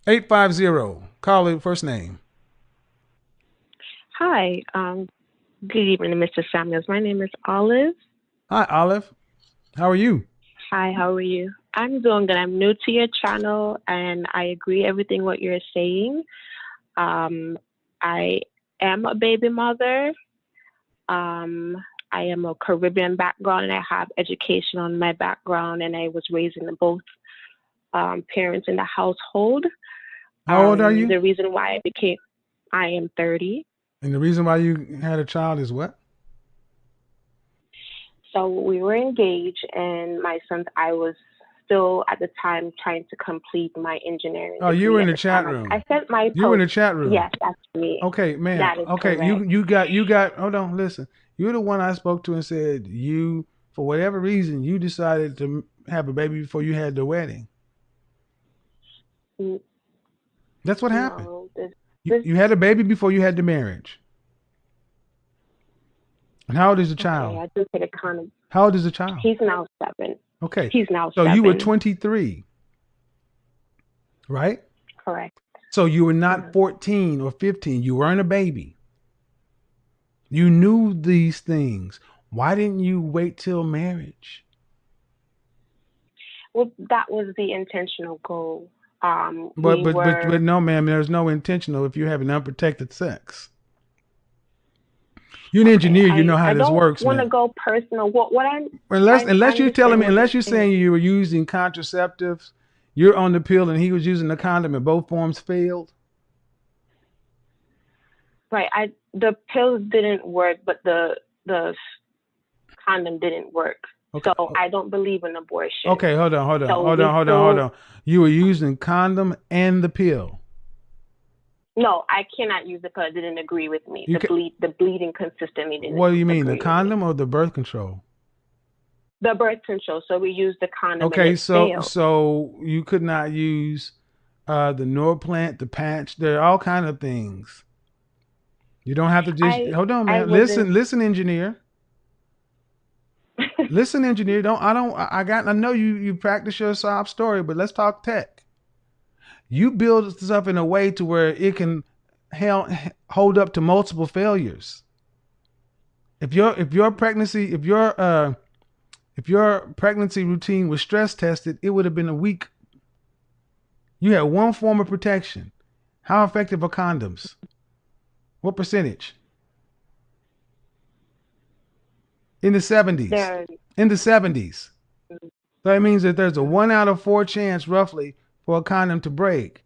850. Call it first name. Hi. Good evening, Mr. Samuels. My name is Olive. Hi, Olive. How are you? Hi, how are you? I'm doing good. I'm new to your channel and I agree everything what you're saying. Um, I am a baby mother. Um, I am a Caribbean background and I have education on my background and I was raising both parents in the household. How old are you? The reason why I am 30. And the reason why you had a child is what? So we were engaged, and I was still at the time trying to complete my engineering Oh, you were degree in at the the time. chat I room. sent my You were in post. the chat room. Yes, that's me. Okay, man. That is Okay, correct. you got. Hold on, listen. You're the one I spoke to and said you, for whatever reason, you decided to have a baby before you had the wedding. N- That's what happened. No, You this you had a baby before you had the marriage. And how old is the okay. child? I just hit a kind. How old is the child? He's now 7. Okay, He's now so you were 7. 23, right? Correct. So you were not Mhm. 14 or 15. You weren't a baby. You knew these things. Why didn't you wait till marriage? Well, that was the intentional goal. But We but but were but no, ma'am. There's no intentional if you're having unprotected sex. You're an okay. engineer. You know I how this don't works, want to ma'am. go personal. What I Unless you're telling understand me, what you're unless you're saying. saying you were using contraceptives, you're on the pill and he was using the condom and both forms failed. Right. The pills didn't work, but the condom didn't work. Okay. So I don't believe in abortion. Okay. Hold on. Hold on. So Hold on. we Hold on. Hold still on. You were using condom and the pill. no, I cannot use it because it didn't agree with me. You can. The bleeding consistently didn't What do you mean, the agree with me. condom or the birth control? The birth control. So we used the condom and Okay. it So failed. so you could not use the Norplant, the patch. There are all kind of things. You don't have to just I hold on, I man. wasn't. Listen, engineer. Listen, engineer. Don't I don't I got I know you practice your sob story, but let's talk tech. You build stuff in a way to where it can hell, hold up to multiple failures. If your pregnancy if your pregnancy routine was stress tested, it would have been a week. You had one form of protection. How effective are condoms? What percentage? In the 70s. there. In the 70s. So that means that there's a 1 out of 4 chance, roughly, for a condom to break.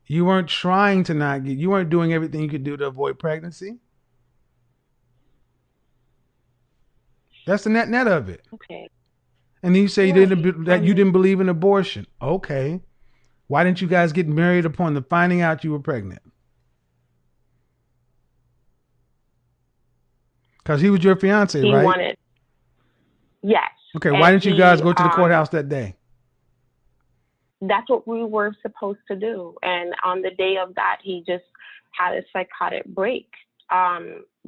You weren't trying to not get, you weren't doing everything you could do to avoid pregnancy. That's the net of it. Okay. And then you say you Right. didn't that you didn't believe in abortion. Okay. Why didn't you guys get married upon the finding out you were pregnant? Because he was your fiance, He right? wanted yes, Okay. Why and didn't you guys go to the courthouse that day? that's what we were supposed to do. And on the day of that, he just had a psychotic break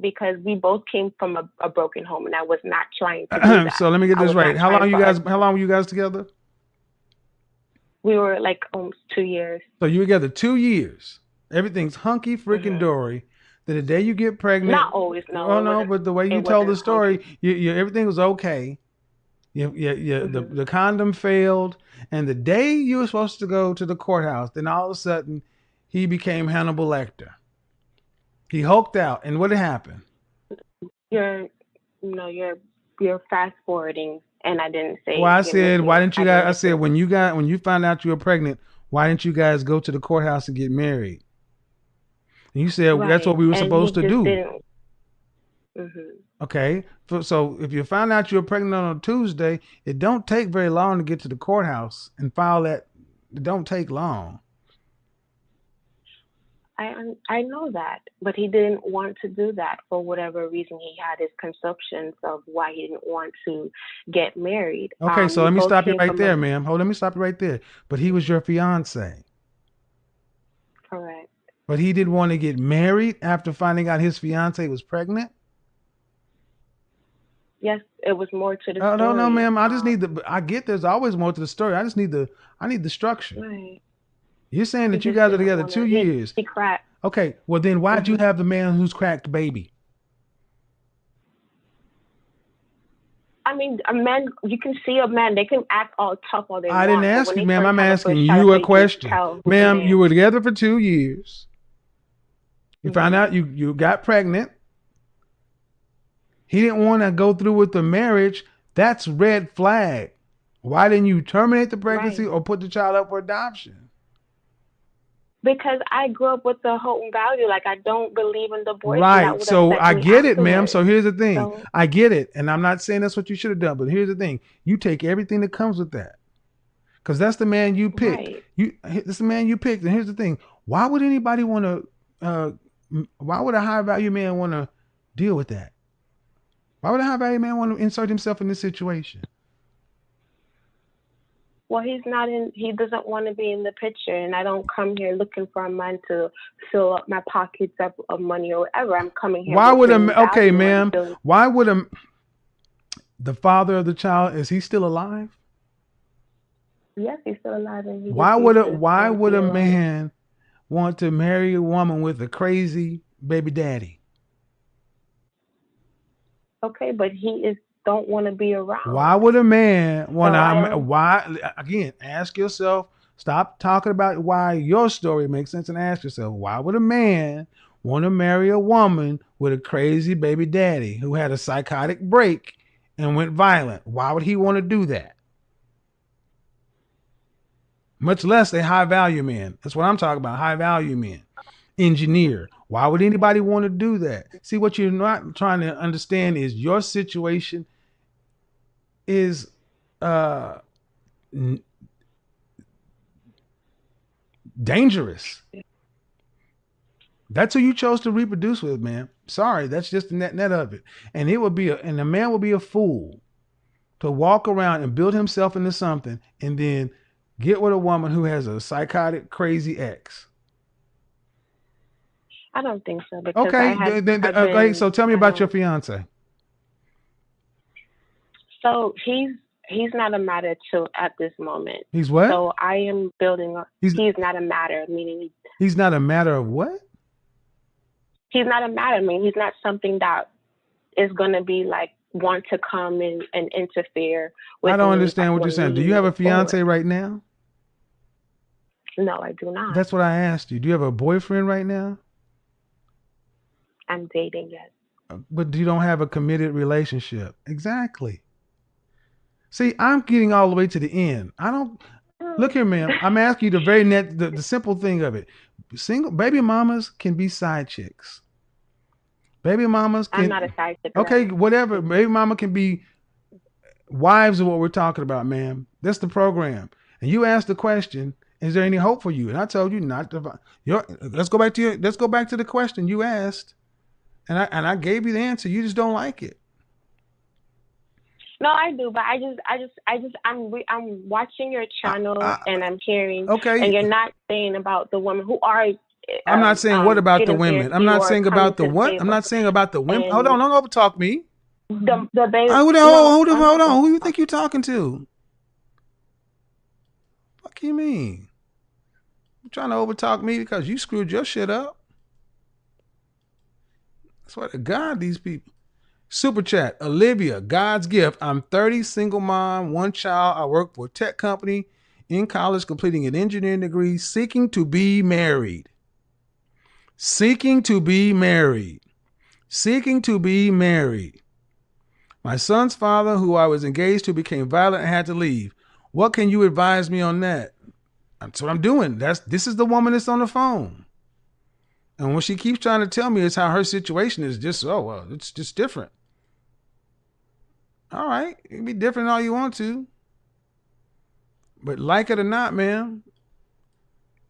because we both came from a broken home, and I was not trying to do that. So let me get I this was right. not trying for us. How long were you guys together? We were like almost 2 years. So you were together 2 years. Everything's hunky freaking Hmm. dory. Then the day you get pregnant, Not always. No, oh it no, wasn't. but the way you It told the wasn't hunky. story, everything was okay. Hmm. The condom failed, and the day you were supposed to go to the courthouse, then all of a sudden, he became Hannibal Lecter. He hulked out, and what had happened? You're, no, you're fast forwarding, and I didn't Well, say I you're said, missing. why didn't you I guys? didn't I miss said it. when you found out you were pregnant, why didn't you guys go to the courthouse and get married? And you said that's what Right, we were and he supposed to just do. didn't. Hmm. Okay, so if you found out you were pregnant on a Tuesday, it don't take very long to get to the courthouse and file that. It don't take long. I know that, but he didn't want to do that for whatever reason. He had his conceptions of why he didn't want to get married. Okay, so We let me both stop you came right from a there, ma'am. Hold, let me stop you right there. But he was your fiance. correct. But he didn't want to get married after finding out his fiance was pregnant. Yes, it was more to the No, no, story. ma'am. I just need the. I get there's always more to the story. I need the structure. Right. You're saying He that you just guys are didn't together want to. 2 years. He cracked. Okay, well then why'd you have the man who's cracked baby? I mean, a man, you can see a man, they can act all tough all they want. I didn't ask you, ma'am. I'm asking shot you up, a they can question. tell who's the Ma'am, man. you were together for 2 years. You found out you got pregnant. He didn't want to go through with the marriage. That's red flag. Why didn't you terminate the pregnancy or put the child up for adoption? Because I grew up with the whole value. Like, I don't believe in the boys. Right. So I get it, ma'am. So here's the thing. So, I get it. And I'm not saying that's what you should have done. But here's the thing. You take everything that comes with that. Because that's the man you picked. That's the man you picked. And here's the thing. Why would anybody want to, why would a high value man want to deal with that? Why would a high value man want to insert himself in this situation? Well, he doesn't want to be in the picture. And I don't come here looking for a man to fill up my pockets up of money or whatever. I'm coming here. Why would okay, ma'am, why would the father of the child, is he still alive? Yes, he's still alive. And why would a man want to marry a woman with a crazy baby daddy? Okay, but he don't want to be around. Why would a man want to? Why again? Ask yourself. Stop talking about why your story makes sense, and ask yourself, why would a man want to marry a woman with a crazy baby daddy who had a psychotic break and went violent? Why would he want to do that? Much less a high value man. That's what I'm talking about. High value men. Engineer. Why would anybody want to do that? See, what you're not trying to understand is your situation is dangerous. That's who you chose to reproduce with, man. Sorry, that's just the net of it. And it would be and the man would be a fool to walk around and build himself into something and then get with a woman who has a psychotic, crazy ex. I don't think so. Because okay, so tell me about your fiance. So he's not a matter at this moment. He's what? So I am building up. He's not a matter, meaning he's not a matter of what? He's not a matter. I mean, he's not something that is going to be like want to come in and interfere with. I don't understand what you're saying. Do you have a fiance right now? No, I do not. That's what I asked you. Do you have a boyfriend right now? I'm dating, yes. But you don't have a committed relationship. Exactly. See, I'm getting all the way to the end. I don't look here, ma'am. I'm asking you the simple thing of it. Single baby mamas can be side chicks. Baby mamas can. I'm not a side chick. Okay, whatever. Baby mama can be wives of what we're talking about, ma'am. That's the program. And you asked the question, is there any hope for you? And I told you not to. Let's go back to the question you asked. And I gave you the answer. You just don't like it. No, I do, but I'm watching your channel and I'm hearing. Okay. And you're not saying about the women who are. I'm not saying what about the women. I'm not saying about the what. I'm not saying about the women. Hold on, don't overtalk me. The baby. Hold on. Who do you think you're talking to? What do you mean? You're trying to overtalk me because you screwed your shit up. I swear to God, these people. Super chat, Olivia, God's gift. I'm 30, single mom, one child. I work for a tech company, in college, completing an engineering degree, seeking to be married. Seeking to be married. Seeking to be married. My son's father, who I was engaged to, became violent and had to leave. What can you advise me on that? That's what I'm doing. This is the woman that's on the phone. And what she keeps trying to tell me is how her situation is just, it's just different. All right, it can be different all you want to. But like it or not, man,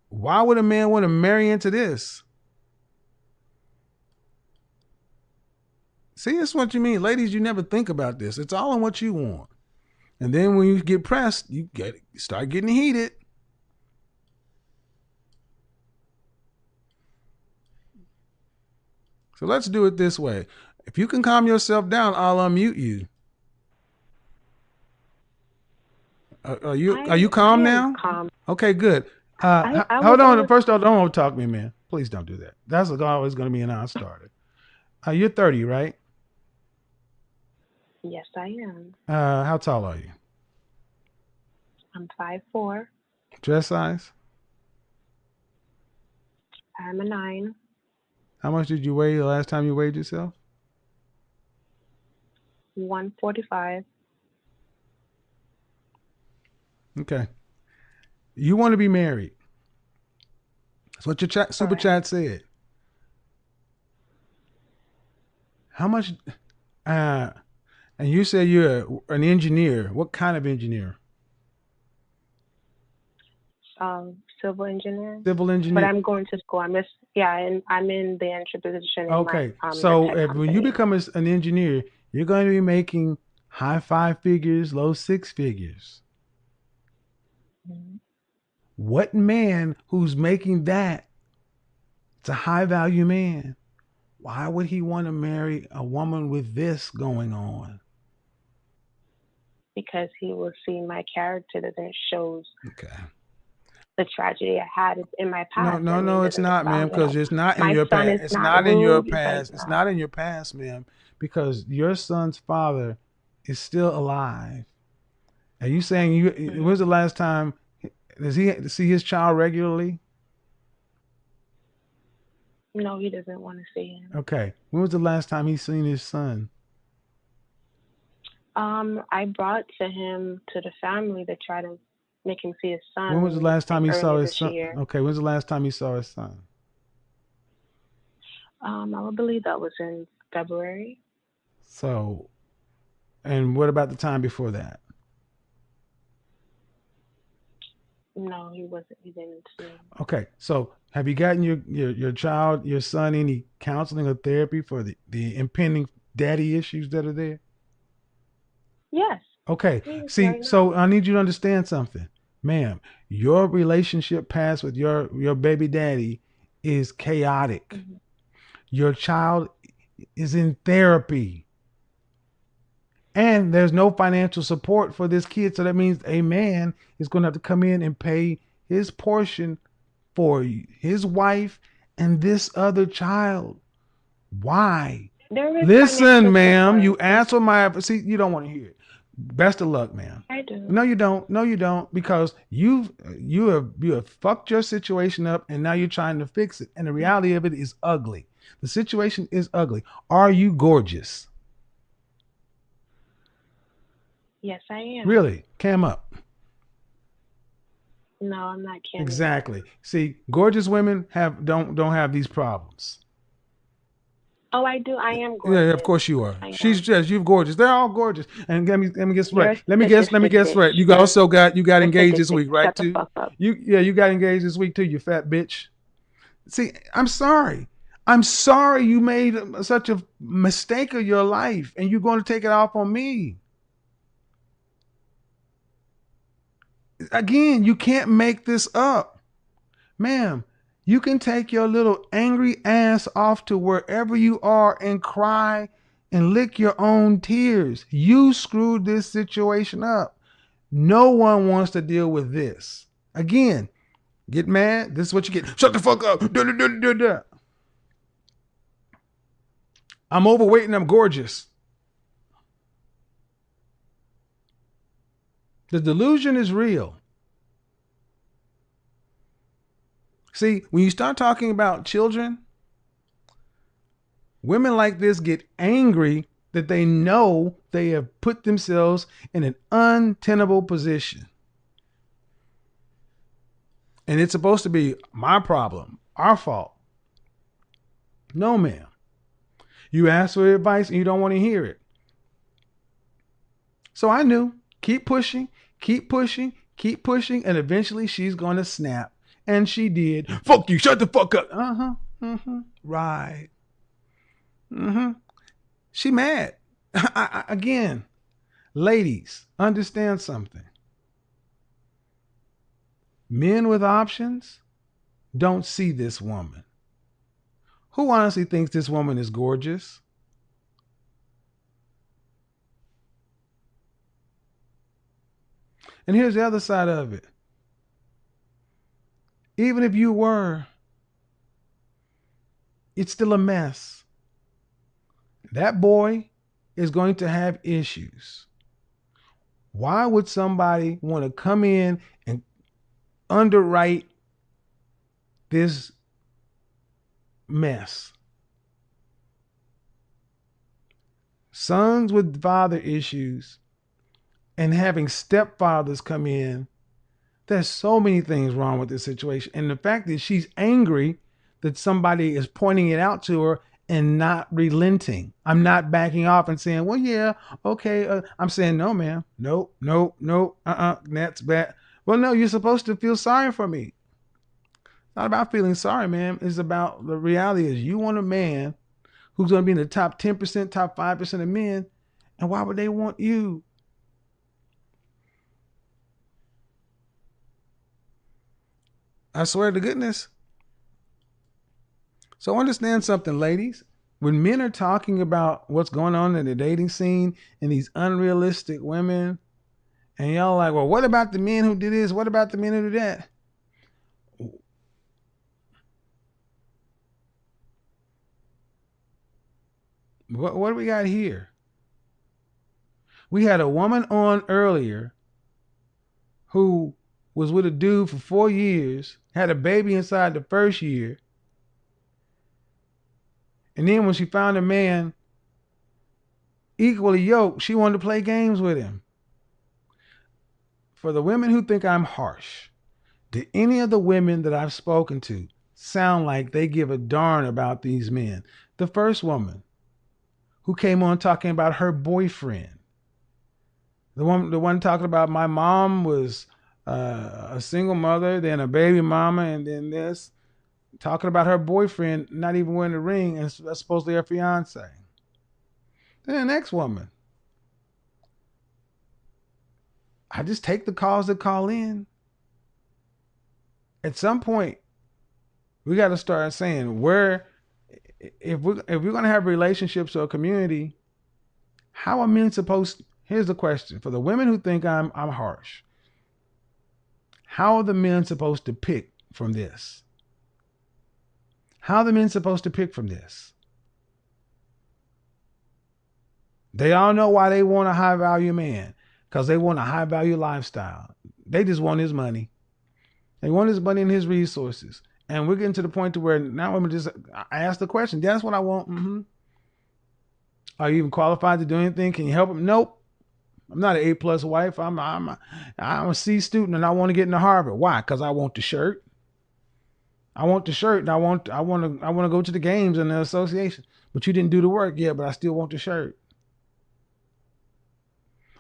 why would a man want to marry into this? See, that's what you mean. Ladies, you never think about this. It's all in what you want. And then when you get pressed, you start getting heated. So let's do it this way. If you can calm yourself down, I'll unmute you. Are you calm now? Calm. Okay, good. I was Hold on. always, First off, don't talk to me, man. Please don't do that. That's always going to be a non-starter. You're 30, right? yes, I am. How tall are you? I'm 5'4". Dress size? I'm a 9. How much did you weigh the last time you weighed yourself? 145. Okay. You want to be married. That's what your super Correct. chat said. How much? Uh, and you said you're an engineer. What kind of engineer? Civil engineer. Civil But engineer. I'm going to school. And I'm in the entry position in my Okay. the So tech when you company. become an engineer, you're going to be making high 5 figures, low 6 figures. Mhm. What man who's making that, it's a high value man, why would he want to marry a woman with this going on? Because he will see my character that then shows Okay. the tragedy I had in my No, past. no, I mean, no, it's doesn't not, ma'am, because it's not in my your son past. is It's not not in your rude. Like, past. It's not in your past, ma'am, because your son's father is still alive. Are you saying when's the last time, does he see his child regularly? no, he doesn't want to see him. Okay. When was the last time he seen his son? I brought to him to the family to try to make him see his When was the son last like time he saw earlier his this son? year. Okay. When's the last time he saw his son? I would believe that was in February. So, and what about the time before that? No, he wasn't. He didn't see him. Okay. So, have you gotten your child, your son, any counseling or therapy for the impending daddy issues that are there? Yes, Okay. he is See, right so now. I need you to understand something, ma'am. Your relationship past with your baby daddy is chaotic. Hmm. Your child is in therapy. And there's no financial support for this kid. So that means a man is going to have to come in and pay his portion for his wife and this other child. Why? There is Listen, financial ma'am, you support. answer my, see, you don't want to hear it. Best of luck, ma'am. I do. No, you don't. No, you don't. Because you have fucked your situation up and now you're trying to fix it. And the reality of it is ugly. The situation is ugly. Are you gorgeous? Yes, I am. Really? Cam up. No, I'm not camming up. Exactly. See, gorgeous women don't have these problems. Oh, I do. I am Yeah, of gorgeous. course you are. I She's am. just you're gorgeous. They're all gorgeous. And let me guess right. You're a Let me sadistic guess bitch. right. You also got You're engaged this sadistic. week, right? Shut the Too. fuck up. You got engaged this week too. You fat bitch. See, I'm sorry. I'm sorry you made such a mistake of your life, and you're going to take it off on me. Again, you can't make this up. Ma'am, you can take your little angry ass off to wherever you are and cry and lick your own tears. You screwed this situation up. No one wants to deal with this. Again, get mad. This is what you get. Shut the fuck up. Da, da, da, da, da. I'm overweight and I'm gorgeous. The delusion is real. See, when you start talking about children, women like this get angry that they know they have put themselves in an untenable position. And it's supposed to be my problem, our fault. No, ma'am. You ask for advice and you don't want to hear it. So I knew, keep pushing, keep pushing, keep pushing, and eventually she's going to snap. And she did. Fuck you, shut the fuck up. Right. She mad. Again, ladies, understand something. Men with options don't see this woman. Who honestly thinks this woman is gorgeous? And here's the other side of it. Even if you were, it's still a mess. That boy is going to have issues. Why would somebody want to come in and underwrite this mess? Sons with father issues and having stepfathers come in. There's so many things wrong with this situation. And the fact that she's angry that somebody is pointing it out to her and not relenting. I'm not backing off and saying, well, yeah, okay. I'm saying, no, ma'am. Nope, nope, nope. That's bad. Well, no, you're supposed to feel sorry for me. It's not about feeling sorry, ma'am. It's about the reality is you want a man who's going to be in the top 10%, top 5% of men. And why would they want you? I swear to goodness. So understand something, ladies. When men are talking about what's going on in the dating scene and these unrealistic women, and y'all like, well, what about the men who did this? What about the men who did that? What do we got here? We had a woman on earlier who was with a dude for 4 years, had a baby inside the first year. And then when she found a man equally yoked, she wanted to play games with him. For the women who think I'm harsh, do any of the women that I've spoken to sound like they give a darn about these men? The first woman who came on talking about her boyfriend. The one talking about my mom was a single mother, then a baby mama, and then this. Talking about her boyfriend not even wearing a ring, and that's supposedly her fiance. Then the next woman. I just take the calls that call in. At some point, we got to start saying where, if we're going to have relationships or a community, how are men supposed? Here's the question for the women who think I'm harsh. How are the men supposed to pick from this? How are the men supposed to pick from this? They all know why they want a high value man, because they want a high value lifestyle. They just want his money. They want his money and his resources. And we're getting to the point to where now women just ask the question, that's what I want. Mm-hmm. Are you even qualified to do anything? Can you help him? Nope. I'm not an A+ wife. I'm a C student and I want to get into Harvard. Why? Because I want the shirt. I want the shirt and I want to go to the games and the association. But you didn't do the work yet, but I still want the shirt.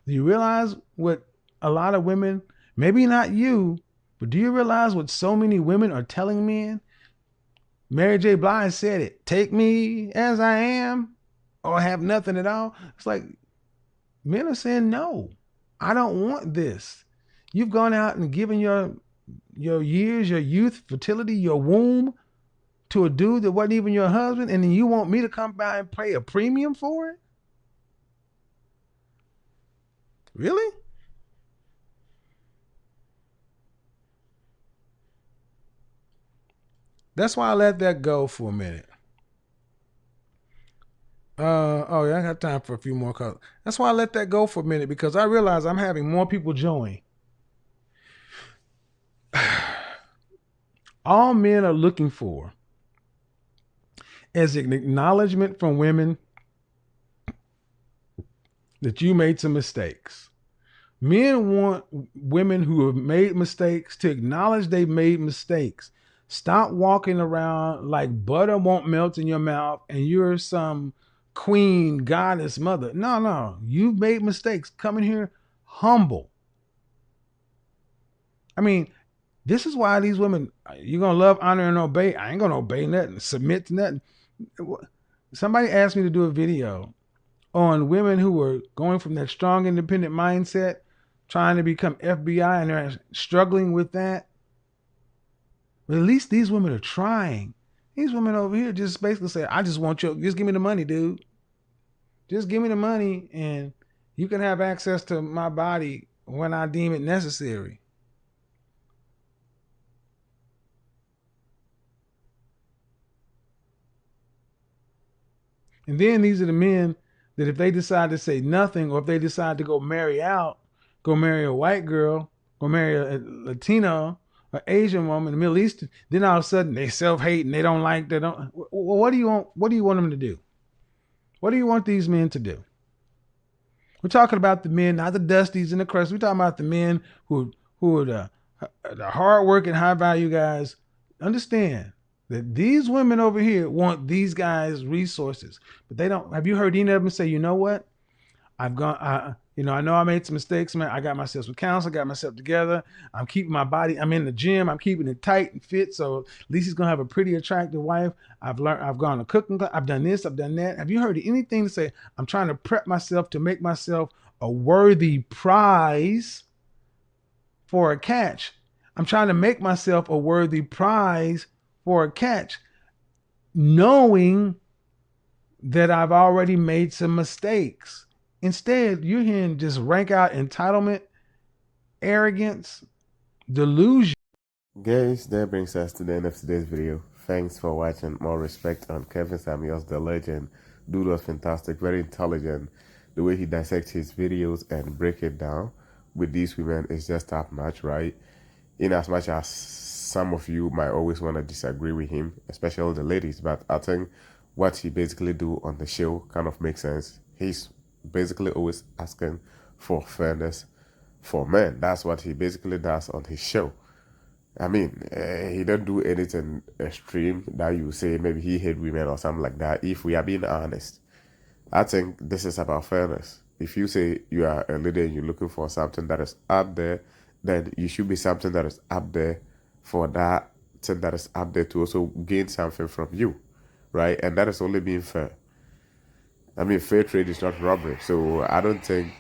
Do you realize what a lot of women, maybe not you, but do you realize what so many women are telling men? Mary J. Blige said it. Take me as I am or have nothing at all. It's like men are saying, no, I don't want this. You've gone out and given your years, your youth, fertility, your womb to a dude that wasn't even your husband, and then you want me to come by and pay a premium for it? Really? That's why I let that go for a minute. Oh yeah, I got time for a few more calls. That's why I let that go for a minute, because I realize I'm having more people join. All men are looking for is an acknowledgement from women that you made some mistakes. Men want women who have made mistakes to acknowledge they've made mistakes. Stop walking around like butter won't melt in your mouth and you're some queen, goddess, mother. No. You've made mistakes. Come in here humble. I mean, this is why these women, you're going to love, honor, and obey. I ain't going to obey nothing, submit to nothing. Somebody asked me to do a video on women who were going from that strong, independent mindset, trying to become FBI, and they're struggling with that. But at least these women are trying. These women over here just basically say, I just want you, just give me the money, dude. Just give me the money and you can have access to my body when I deem it necessary. And then these are the men that if they decide to say nothing, or if they decide to go marry out, go marry a white girl, go marry a Latino, an Asian woman, a Middle Eastern, then all of a sudden they self-hate and they don't like, they don't. Well, what do you want? What do you want them to do? What do you want these men to do? We're talking about the men, not the Dusties and the Crusts. We're talking about the men who are the hardworking, high value guys. Understand that these women over here want these guys' resources, but they don't. Have you heard any of them say, you know what? I've gone, I know I made some mistakes, man. I got myself some counsel, got myself together. I'm keeping my body. I'm in the gym. I'm keeping it tight and fit. So at least he's gonna have a pretty attractive wife. I've gone to cooking class. I've done this. I've done that. Have you heard anything to say? I'm trying to prep myself to make myself a worthy prize for a catch. I'm trying to make myself a worthy prize for a catch, knowing that I've already made some mistakes. Instead, you're hearing just rank out entitlement, arrogance, delusion. Guys, that brings us to the end of today's video. Thanks for watching. More respect on Kevin Samuels, the legend. Dude was fantastic, very intelligent. The way he dissects his videos and break it down with these women is just top notch, right? In as much as some of you might always want to disagree with him, especially the ladies, but I think what he basically do on the show kind of makes sense. He's basically always asking for fairness for men. That's what he basically does on his show. I mean, he don't do anything extreme that you say maybe he hate women or something like that. If we are being honest, I think this is about fairness. If you say you are a leader and you're looking for something that is up there, then you should be something that is up there for that thing that is up there to also gain something from you, right? And that is only being fair. I mean, fair trade is not robbery. So I don't think,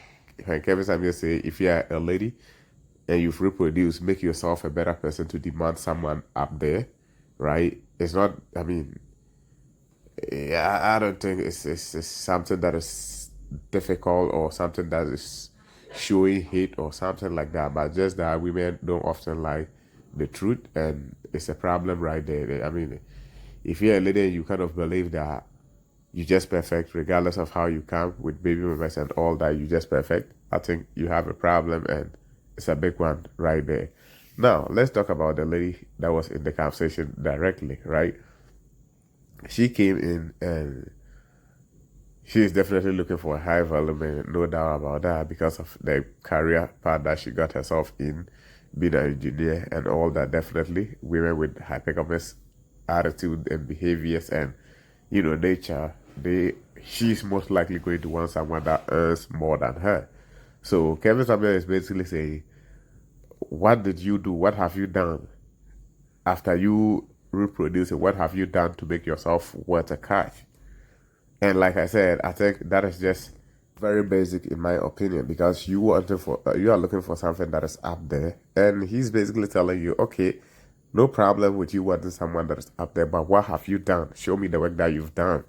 when Kevin Samuel say, if you are a lady and you've reproduced, make yourself a better person to demand someone up there, right? It's not, I mean, yeah, I don't think it's something that is difficult or something that is showing hate or something like that, but just that women don't often like the truth, and it's a problem right there. I mean, if you're a lady and you kind of believe that you're just perfect, regardless of how you come with baby mamas and all that, you're just perfect, I think you have a problem, and it's a big one right there. Now, let's talk about the lady that was in the conversation directly, right? She came in and she is definitely looking for a high value man, no doubt about that, because of the career path that she got herself in, being an engineer and all that. Definitely women with hypergamous attitude and behaviors and, nature, she's most likely going to want someone that earns more than her. So Kevin Samuel is basically saying, what did you do? What have you done after you reproduce it? What have you done to make yourself worth a catch? And like I said, I think that is just very basic in my opinion, because you are looking for something that is up there, and he's basically telling you, okay, no problem with you wanting someone that is up there, but what have you done? Show me the work that you've done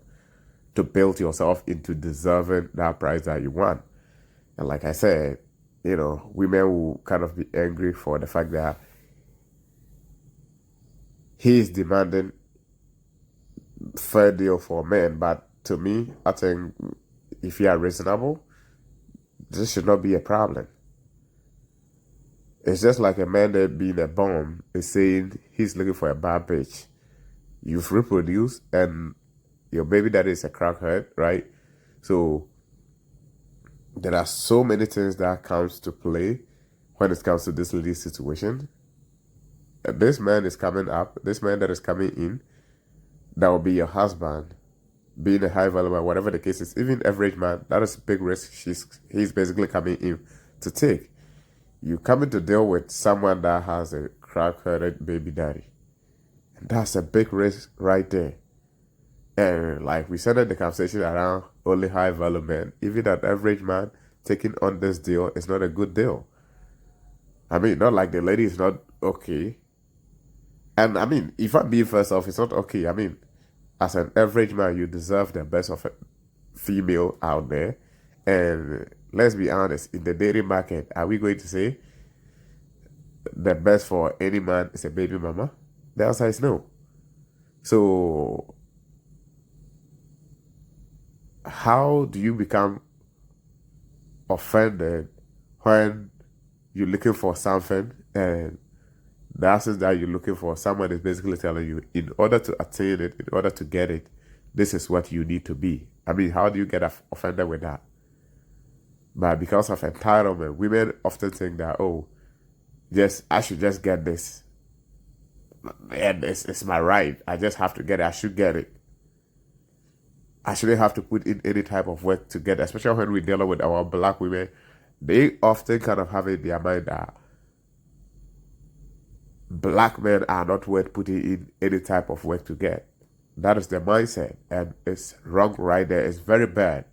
to build yourself into deserving that prize that you want. And like I said, women will kind of be angry for the fact that he is demanding fair deal for men. But to me, I think if you are reasonable, this should not be a problem. It's just like a man that being a bum is saying he's looking for a bad bitch. You've reproduced and your baby daddy is a crackhead, right? So there are so many things that comes to play when it comes to this lady situation. This man is coming up, this man that is coming in, that will be your husband, being a high value man, whatever the case is, even average man, that is a big risk he's basically coming in to take. You coming to deal with someone that has a crack-headed baby daddy. And that's a big risk right there. And like we said in the conversation around only high value men, even an average man taking on this deal is not a good deal. I mean, not like the lady is not okay. And I mean, if I'm being first off, it's not okay. I mean, as an average man, you deserve the best of a female out there. And let's be honest, in the dating market, are we going to say the best for any man is a baby mama? The answer is no. So how do you become offended when you're looking for something and the answers that you're looking for, someone is basically telling you, in order to attain it, in order to get it, this is what you need to be? I mean, how do you get offended with that? But because of entitlement, women often think that, oh, I should just get this. And it's my right. I just have to get it. I should get it. I shouldn't have to put in any type of work to get it. Especially when we're dealing with our black women. They often kind of have in their mind that black men are not worth putting in any type of work to get. That is their mindset. And it's wrong right there. It's very bad.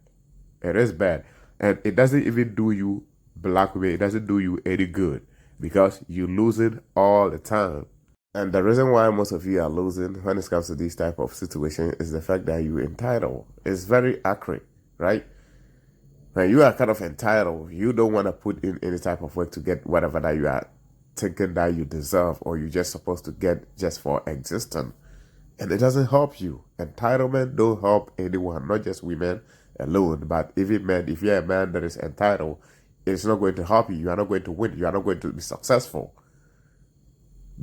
It is bad. And it doesn't even do you, black women, it doesn't do you any good because you're losing all the time. And the reason why most of you are losing when it comes to this type of situation is the fact that you're entitled. It's very accurate, right? When you are kind of entitled, you don't want to put in any type of work to get whatever that you are thinking that you deserve or you're just supposed to get just for existence. And it doesn't help you. Entitlement don't help anyone, not just women alone, but even men. If you're a man that is entitled, it's not going to help you. You are not going to win. You are not going to be successful.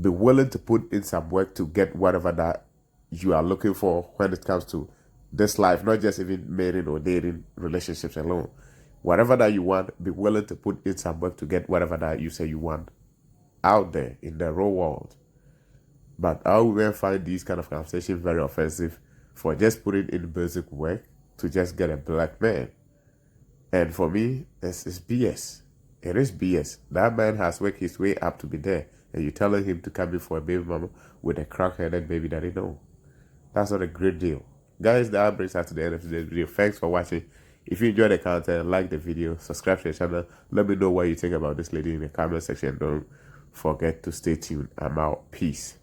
Be willing to put in some work to get whatever that you are looking for when it comes to this life, not just even marrying or dating relationships alone. Whatever that you want, be willing to put in some work to get whatever that you say you want out there in the real world. But our women find these kind of conversations very offensive for just putting in basic work to just get a black man. And for me, it's BS. It is BS. That man has worked his way up to be there. And you're telling him to come in for a baby mama with a crack-headed baby daddy? No. That's not a great deal. Guys, that brings us to the end of today's video. Thanks for watching. If you enjoyed the content, like the video, subscribe to the channel. Let me know what you think about this lady in the comment section. Don't forget to stay tuned. I'm out. Peace.